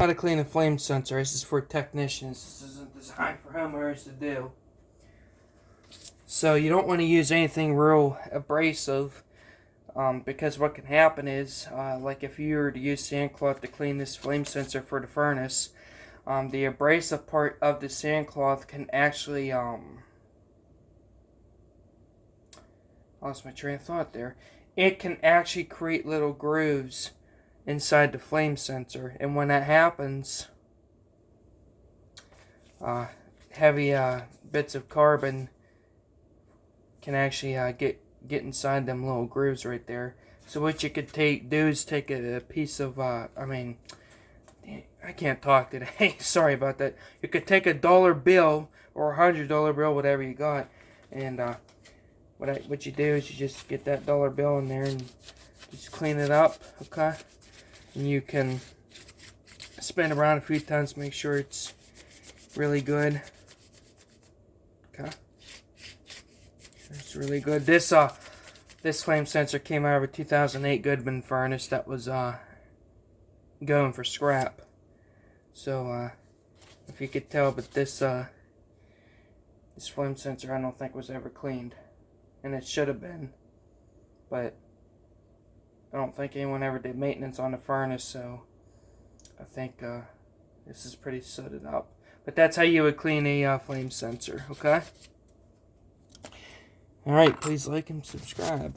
How to clean a flame sensor. This is for technicians. This isn't designed for homeowners to do. So you don't want to use anything real abrasive, because what can happen is, like if you were to use sandcloth to clean this flame sensor for the furnace, the abrasive part of the sandcloth can actually, lost my train of thought there. It can actually create little grooves inside the flame sensor, and when that happens, heavy bits of carbon can actually get inside them little grooves right there. So what you could do is take a piece of I can't talk today. Sorry about that. You could take a dollar bill or $100 bill, whatever you got, and what you do is you just get that dollar bill in there and just clean it up, okay? And you can spin it around a few times to make sure it's really good. Okay, it's really good. This flame sensor came out of a 2008 Goodman furnace that was going for scrap. So if you could tell, but this flame sensor I don't think was ever cleaned, and it should have been, but I don't think anyone ever did maintenance on the furnace, so I think this is pretty sooted up. But that's how you would clean a flame sensor, okay? Alright, please like and subscribe.